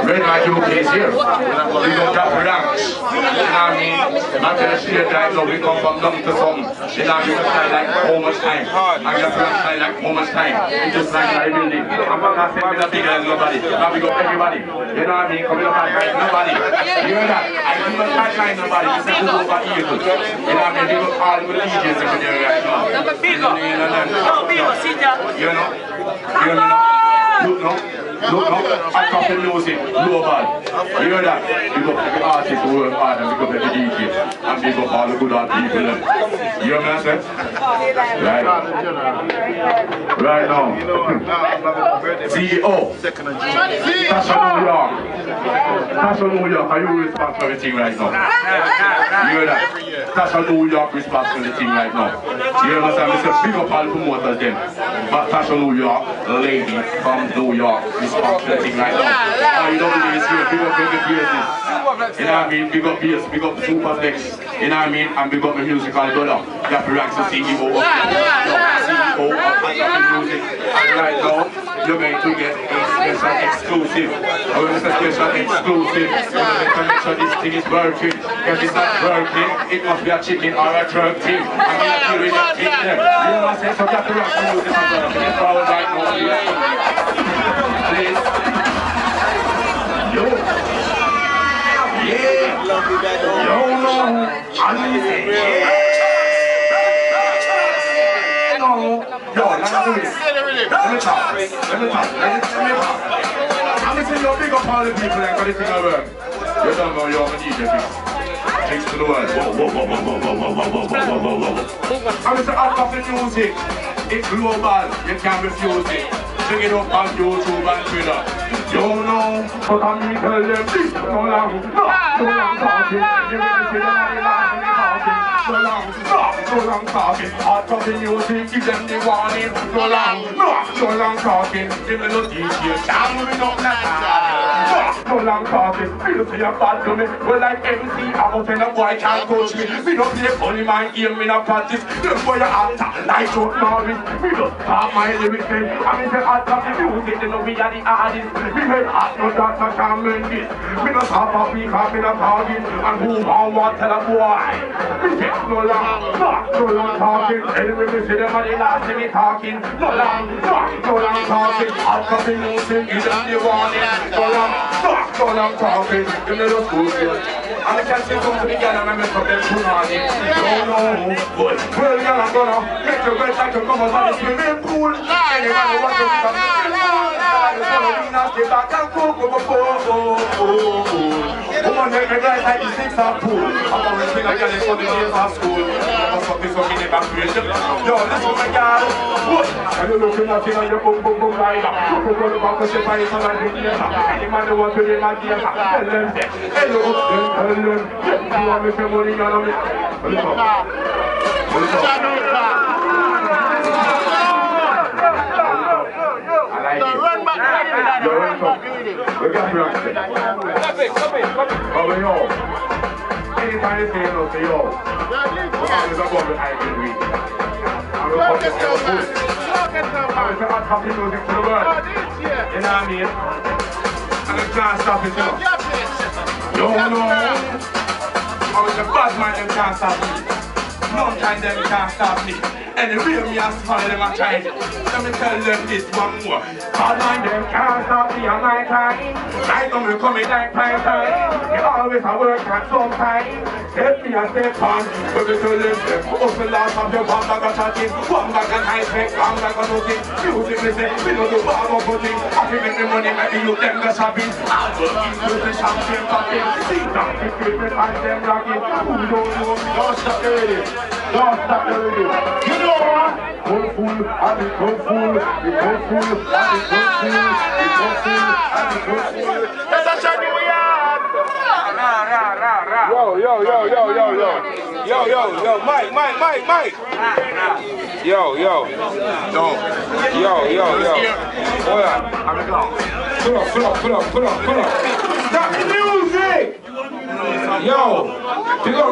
Red light UK is here. We go Traxx. You know what I mean? Not in the street right now, we come from nothing to something. You know what I mean? Style like how much time. I got style like how much time. It's just like my building. I'm not saying we're bigger than nobody. Now we go everybody. You know what I mean? Coming up and like nobody. You hear that? I do not like nobody. This is over evil. You know what I mean? We got all the DJs in there right now. You know? You know? Look now, I got the music, global. You hear that? We got the artists who work hard and we got the DJs. And we got all the good old people. You hear me I say? Right now. CEO. Tasha New York. Tasha New York, are you responsible for everything right now? You hear that? Tasha New York responsible for everything right now. You hear me say? I say big up all the promoters them. But Tasha New York, lady from New York, responsible right now. You don't believe it's here, big up every places. You know what I mean? Big up bass, big up super flex. You know what I mean? And big up my musical brother. Gappy, the CEO of Gappy Music. And right now, you're going to get a special exclusive. I'm going to say special exclusive. You're going to make sure this thing is working. If it's not working, it must be a chicken or a jerk thing. I'm going to kill it up in there. You know what I'm saying? So Gappy Music is forward right now. Please. Yo. Yeah. Yo, no. I say yeah. No. Yo, let me do this. Let me talk. I'm going to say yo, big up all the people that got this thing at work. You don't know you're a DJ thing. Thanks to the world. I'm going to say out of the music. It's global. You can't refuse it. Check it up on YouTube and Twitter. You know, but I mean tell them this so long talking. You really see the money talking. So long talking. Out of the music, give them the warning. So long talking. Give me no details. Can't move it up like so long talking. You see a bad to me. Well like MC, I'm out and a boy can't coach me. We don't play funny man game in a practice. Look for your actor, like Chuck Norris. We just talk my lyrics. I mean the art of the music, they know we are the artists. We make art, no that, no can't make this. We don't talk about we can't be not talking. And who want what tell a boy. We get no long talking. Anyway, we see them and they last me talking. No long talking. Out of the music, give them the warning. No long talking. You know those good girls. And I can't say come to the girl and I make up them too naughty. No, but well, girl, I'm gonna make your girl like to come out of the swimming pool. Anyone who wants to come to the pool, I'm gonna be nasty back and go. Woman make me girl like the six of pool. I'm gonna sing a girl in for the days of school. I'm fucking so in the back page. Yo, listen my girl. And you're looking at it and you're boom rider. You go to back to the fire and I'm in there. Any man who wants to be my dear, tell them that. Hello, tell them. You want me for money, you know me. Run back. We got Traxx. Come on. Anytime you say no, say yo. Always above the eye can read. I'm going to put this I'm going to add happy music to the world. You know what I mean? And I can't stop it, you know. I was a bad man, them can't stop me. No time them can't stop me. Anyway, me as follow them and try. Let me tell them this one more. Bad man, them can't stop me on my time. Right now me coming like prime time. You always have work at some time. Step me and step on. But we tell them, hustle last of your one bag of chatting. One bag of high spec, one bag of nothing. Music me say, we don't do bag of putting. Happy make me money, maybe you them go shopping. I'll work into the champagne popping. See that the people and them rocking. Who don't know me, don't stop the radio. Don't stop the radio. You know what? Go full, and it go full. It go full, and it go full. It go full, and it go full. That's a shiny we are. Yo, Mike. Oh yeah, I'm gone. Pull up. Stop the music. Yo, you go.